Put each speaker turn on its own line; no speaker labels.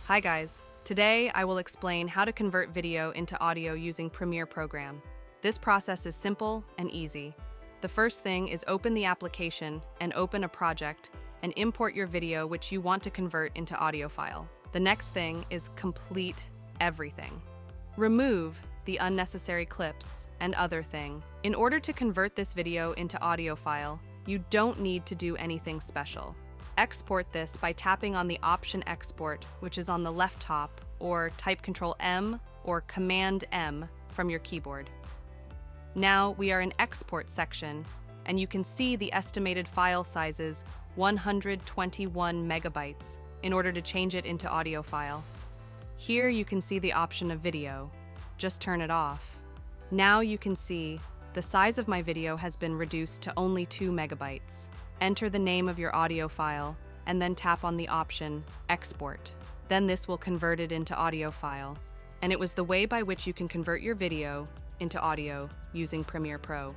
Hi guys, today I will explain how to convert video into audio using Premiere Program. This process is simple and easy. The first thing is open the application and open a project and import your video which you want to convert into audio file. The next thing is complete everything. Remove the unnecessary clips and other thing. In order to convert this video into audio file, you don't need to do anything special. Export this by tapping on the option Export, which is on the left top, or type Ctrl M or Command M from your keyboard. Now we are in Export section, and you can see the estimated file size is 121 megabytes in order to change it into audio file. Here you can see the option of video. Just turn it off. Now you can see the size of my video has been reduced to only 2 megabytes. Enter the name of your audio file and then tap on the option Export. Then this will convert it into audio file. And it was the way by which you can convert your video into audio using Premiere Pro.